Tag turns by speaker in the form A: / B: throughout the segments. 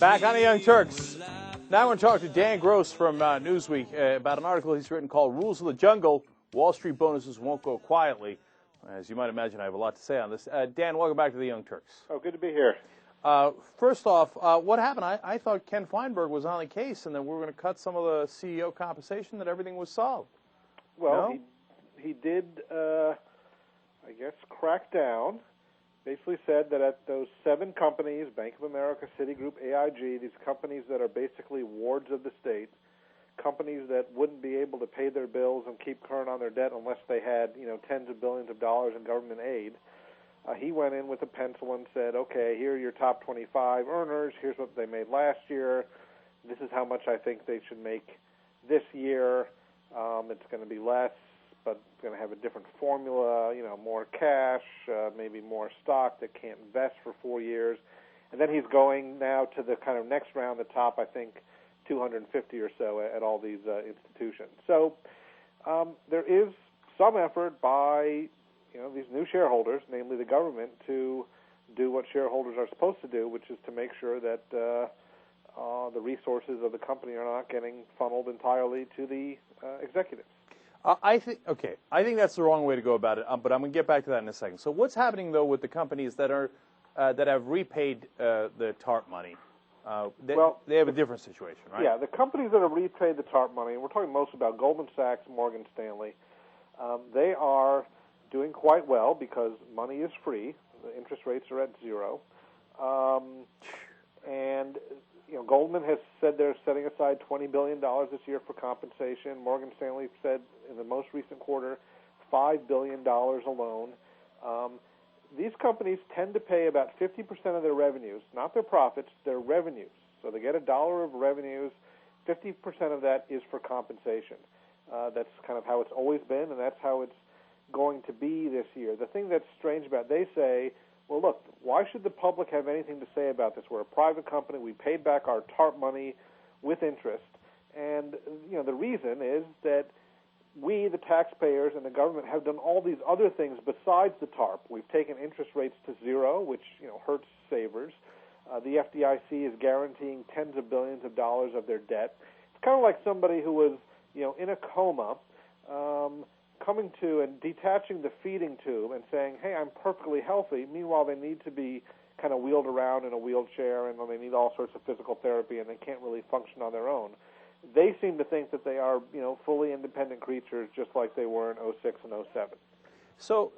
A: Back on the Young Turks. Now I want to talk to Dan Gross from Newsweek about an article he's written called Rules of the Jungle, Wall Street Bonuses Won't Go Quietly. As you might imagine, I have a lot to say on this. Dan, welcome back to the Young Turks.
B: Oh, good to be here.
A: First off, what happened? I thought Ken Feinberg was on the case and that we were going to cut some of the CEO compensation, that everything was solved.
B: Well,
A: no?
B: he did, I guess, crack down. Basically said that at those 7 companies, Bank of America, Citigroup, AIG, these companies that are basically wards of the state, companies that wouldn't be able to pay their bills and keep current on their debt unless they had, tens of billions of dollars in government aid. He went in with a pencil and said, okay, here are your top 25 earners. Here's what they made last year. This is how much I think they should make this year. It's going to be less, but it's going to have a different formula, more cash, maybe more stock that can't invest for 4 years. And then he's going now to the kind of next round, the top, I think, 250 or so at all these institutions. So there is some effort by these new shareholders, namely the government, to do what shareholders are supposed to do, which is to make sure that the resources of the company are not getting funneled entirely to the executives.
A: I think that's the wrong way to go about it, but I'm going to get back to that in a second. So what's happening, though, with the companies that have repaid the TARP money? They have a different situation, right?
B: Yeah, the companies that have repaid the TARP money, and we're talking mostly about Goldman Sachs, Morgan Stanley, they are doing quite well because money is free. The interest rates are at 0. And Goldman has said they're setting aside $20 billion this year for compensation. Morgan Stanley said in the most recent quarter, $5 billion alone. These companies tend to pay about 50% of their revenues, not their profits, their revenues. So they get $1 of revenues, 50% of that is for compensation. That's kind of how it's always been, and that's how it's going to be this year. The thing that's strange about it, they say, well, look, why should the public have anything to say about this? We're a private company. We paid back our TARP money with interest. And, the reason is that we, the taxpayers and the government, have done all these other things besides the TARP. We've taken interest rates to 0, which, hurts savers. The FDIC is guaranteeing tens of billions of dollars of their debt. It's kind of like somebody who was, in a coma, coming to and detaching the feeding tube and saying, hey, I'm perfectly healthy. Meanwhile, they need to be kind of wheeled around in a wheelchair, and they need all sorts of physical therapy, and they can't really function on their own. They seem to think that they are, fully independent creatures, just like they were in 06 and 07.
A: So,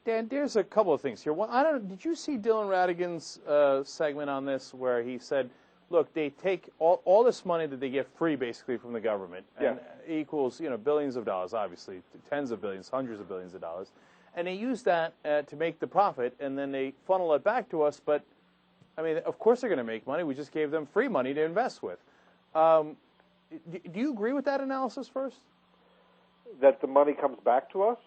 A: Dan, there's a couple of things here. One, did you see Dylan Ratigan's segment on this where he said, look, they take all this money that they get free, basically, from the government, and equals, billions of dollars, obviously, tens of billions, hundreds of billions of dollars, and they use that to make the profit, and then they funnel it back to us. But, of course they're going to make money. We just gave them free money to invest with. Do you agree with that analysis first?
B: That the money comes back to us?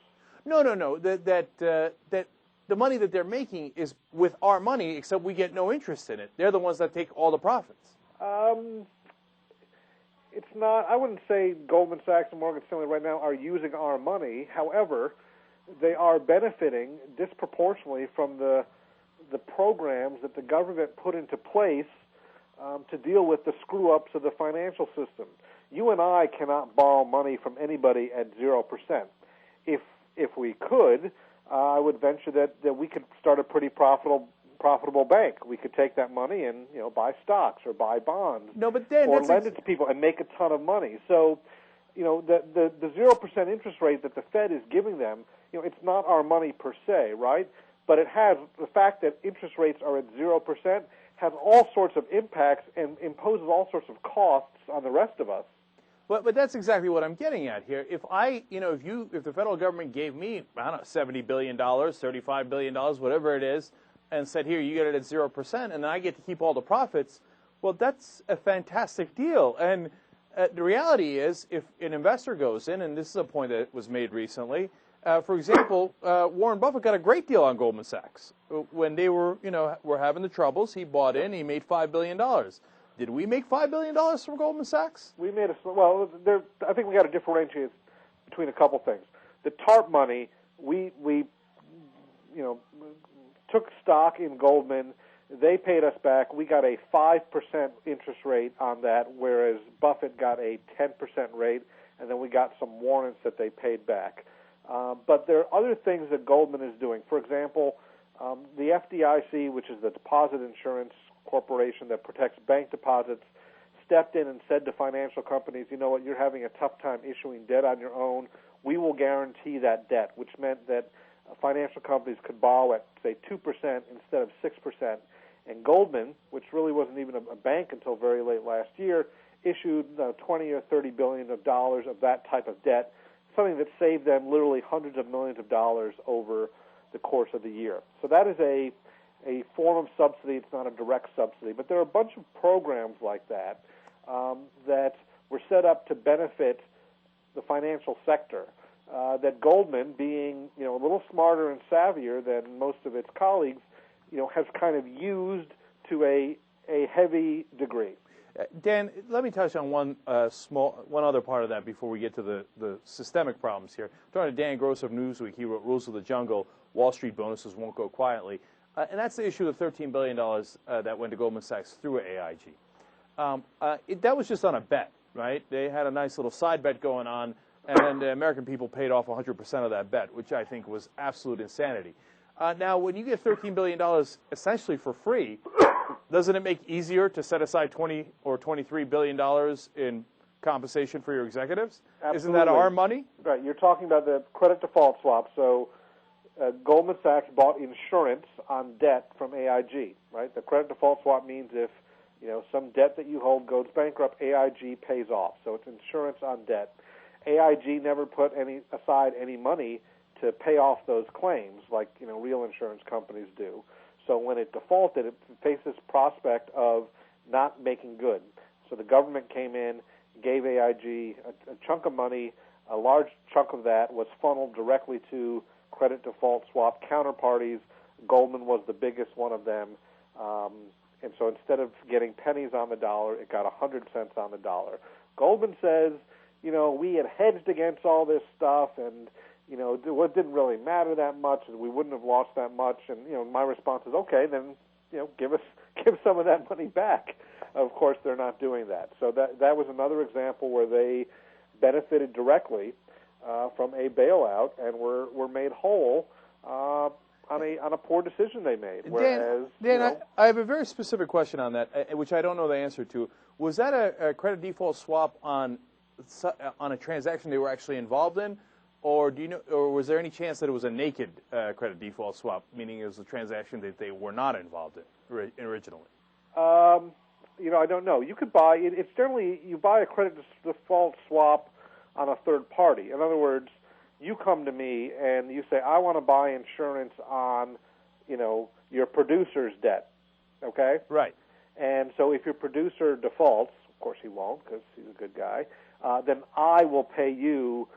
A: No. That the money that they're making is with our money, except we get no interest in it. They're the ones that take all the profits.
B: It's not. I wouldn't say Goldman Sachs and Morgan Stanley right now are using our money. However, they are benefiting disproportionately from the programs that the government put into place to deal with the screw-ups of the financial system. You and I cannot borrow money from anybody at 0%. If we could, I would venture that we could start a pretty profitable bank. We could take that money and buy stocks or buy bonds, or lend it to people and make a ton of money. So, the 0% interest rate that the Fed is giving them, it's not our money per se, right? But it has the fact that interest rates are at 0% has all sorts of impacts and imposes all sorts of costs on the rest of us.
A: But that's exactly what I'm getting at here. If the federal government gave me, $70 billion, $35 billion, whatever it is, and said, here, you get it at 0%, and then I get to keep all the profits, well, that's a fantastic deal. And the reality is, if an investor goes in, and this is a point that was made recently, for example, Warren Buffett got a great deal on Goldman Sachs. When they were having the troubles, he bought in, he made $5 billion. Did we make $5 billion from Goldman Sachs?
B: We made I think we got to differentiate between a couple things. The TARP money, we took stock in Goldman They paid us back. We got a 5% interest rate on that, whereas Buffett got a 10% rate, and then we got some warrants that they paid back. But there are other things that Goldman is doing. For example, the FDIC, which is the Deposit Insurance Corporation that protects bank deposits, stepped in and said to financial companies, you know what, you're having a tough time issuing debt on your own. We will guarantee that debt, which meant that financial companies could borrow at, say, 2% instead of 6%. And Goldman, which really wasn't even a bank until very late last year, issued 20 or 30 billion of dollars of that type of debt, something that saved them literally hundreds of millions of dollars over the course of the year. So that is a form of subsidy. It's not a direct subsidy, but there are a bunch of programs like that that were set up to benefit the financial sector. That Goldman, being a little smarter and savvier than most of its colleagues, has kind of used to a heavy degree.
A: Dan, let me touch on one other part of that before we get to the systemic problems here. I'm talking to Dan Gross of Newsweek. He wrote Rules of the Jungle, Wall Street Bonuses Won't Go Quietly. And that's the issue of the $13 billion that went to Goldman Sachs through AIG. That was just on a bet, right? They had a nice little side bet going on, and the American people paid off 100% of that bet, which I think was absolute insanity. Now, when you get $13 billion essentially for free, doesn't it make it easier to set aside $20 or $23 billion in compensation for your executives?
B: Absolutely.
A: Isn't that our money?
B: Right. You're talking about the credit default swap. So Goldman Sachs bought insurance on debt from AIG, right? The credit default swap means if some debt that you hold goes bankrupt, AIG pays off. So it's insurance on debt. AIG never put aside any money to pay off those claims like real insurance companies do. So when it defaulted, it faced this prospect of not making good. So the government came in, gave AIG a chunk of money. A large chunk of that was funneled directly to credit default swap counterparties. Goldman was the biggest one of them. And so instead of getting pennies on the dollar, it got 100 cents on the dollar. Goldman says, we had hedged against all this stuff, and it didn't really matter that much, and we wouldn't have lost that much. And my response is, okay, then give some of that money back. Of course, they're not doing that. So that was another example where they benefited directly from a bailout and were made whole on a poor decision they made. Whereas,
A: Dan, I have a very specific question on that, which I don't know the answer to. Was that a credit default swap on a transaction they were actually involved in, or or was there any chance that it was a naked credit default swap, meaning it was a transaction that they were not involved in originally?
B: I don't know. You could buy it. It's generally you buy a credit default swap on a third party. In other words, you come to me and you say, I want to buy insurance on, your producer's debt. Okay?
A: Right.
B: And so if your producer defaults, of course he won't because he's a good guy, then I will pay you,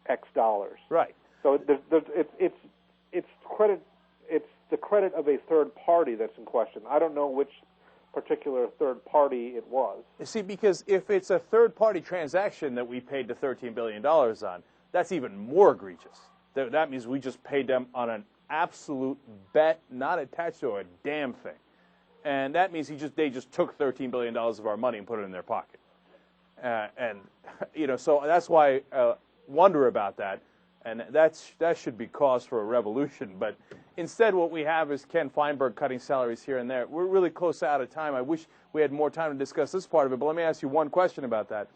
B: X dollars.
A: Right.
B: So it's credit. It's the credit of a third party that's in question. I don't know which particular third party it was.
A: See, because if it's a third-party transaction that we paid the $13 billion on, that's even more egregious. That means we just paid them on an absolute bet, not attached to a damn thing. And that means they just took $13 billion of our money and put it in their pocket. So that's why I wonder about that. And that should be cause for a revolution. But instead what we have is Ken Feinberg cutting salaries here and there. We're really close out of time. I wish we had more time to discuss this part of it. But let me ask you one question about that.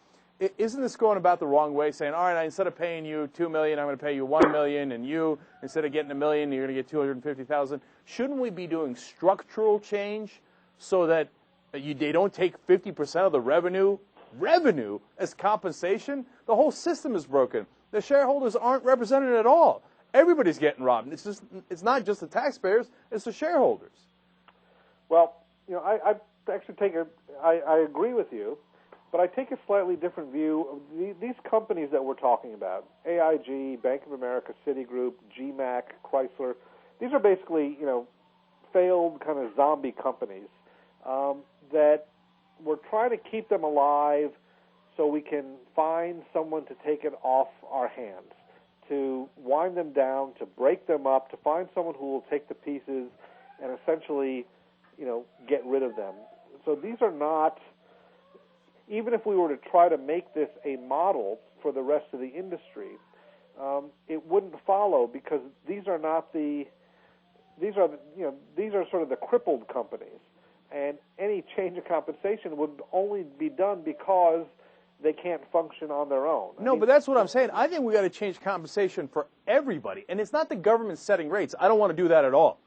A: Isn't this going about the wrong way, saying, all right, instead of paying you $2 million, I'm going to pay you $1 million, and you, instead of getting $1 million, you're going to get $250,000? Shouldn't we be doing structural change so that they don't take 50% of the revenue as compensation? The whole system is broken. The shareholders aren't represented at all. Everybody's getting robbed. It's not just the taxpayers, it's the shareholders.
B: Well, I actually I agree with you, but I take a slightly different view. These companies that we're talking about, AIG, Bank of America, Citigroup, GMAC, Chrysler, these are basically, failed kind of zombie companies that we're trying to keep them alive so we can find someone to take it off our hands, to wind them down, to break them up, to find someone who will take the pieces and essentially get rid of them. So these are not, even if we were to try to make this a model for the rest of the industry, it wouldn't follow, because these are sort of the crippled companies, and any change of compensation would only be done because they can't function on their own.
A: No, but that's what I'm saying. I think we got to change compensation for everybody, and it's not the government setting rates. I don't want to do that at all.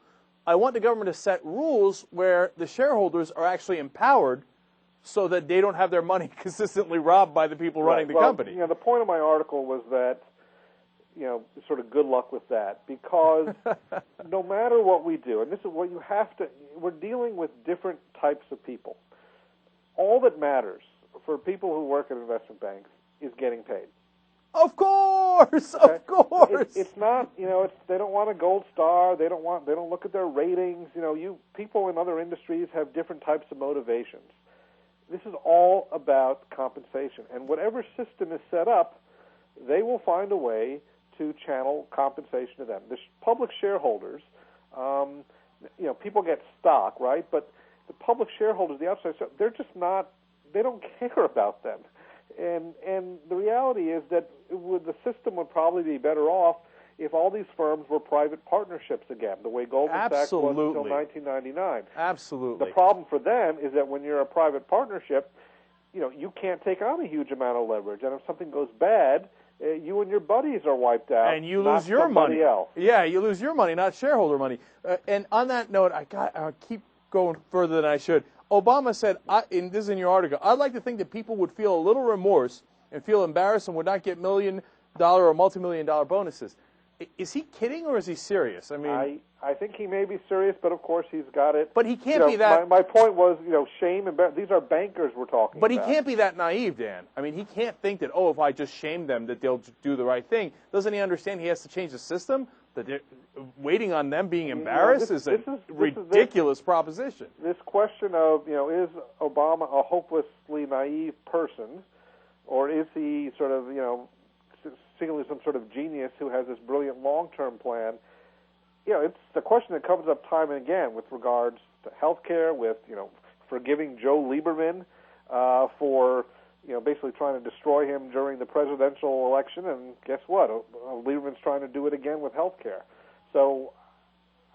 A: I want the government to set rules where the shareholders are actually empowered, so that they don't have their money consistently robbed by the people running the company.
B: The point of my article was that, sort of good luck with that, because no matter what we do, and this is what you have to, we're dealing with different types of people. All that matters for people who work at investment banks is getting paid.
A: Of course, okay? Of course.
B: It's not, they don't want a gold star. They don't look at their ratings. People in other industries have different types of motivations. This is all about compensation, and whatever system is set up, they will find a way to channel compensation to them. The public shareholders, people get stock, right? But the public shareholders, the outside, they're just not. They don't care about them. And the reality is that the system would probably be better off if all these firms were private partnerships again, the way Goldman Sachs was until 1999.
A: Absolutely.
B: The problem for them is that when you're a private partnership, you can't take on a huge amount of leverage, and if something goes bad, you and your buddies are wiped out,
A: and you lose your money.
B: Else.
A: Yeah, you lose your money, not shareholder money. And on that note, I keep going further than I should. Obama said, this is in your article, I'd like to think that people would feel a little remorse and feel embarrassed and would not get $1 million or multi-million-dollar bonuses. Is he kidding, or is he serious? I mean,
B: I think he may be serious, but of course he's got it.
A: But he can't be that.
B: My point was, shame and these are bankers we're talking
A: about. But he can't be that naive, Dan. I mean, he can't think that, if I just shame them, that they'll do the right thing. Doesn't he understand he has to change the system? That they're waiting on them being embarrassed is a ridiculous proposition.
B: This question of, is Obama a hopelessly naive person, or is he sort of, singularly some sort of genius who has this brilliant long-term plan? It's the question that comes up time and again with regards to health care, with, forgiving Joe Lieberman for, basically trying to destroy him during the presidential election, and guess what? Lieberman's trying to do it again with health care. So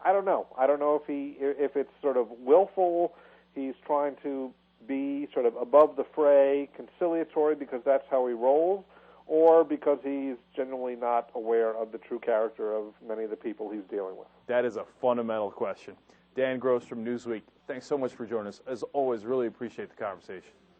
B: I don't know. I don't know if it's sort of willful, he's trying to be sort of above the fray, conciliatory because that's how he rolls, or because he's genuinely not aware of the true character of many of the people he's dealing with.
A: That is a fundamental question. Dan Gross from Newsweek, thanks so much for joining us. As always, really appreciate the conversation.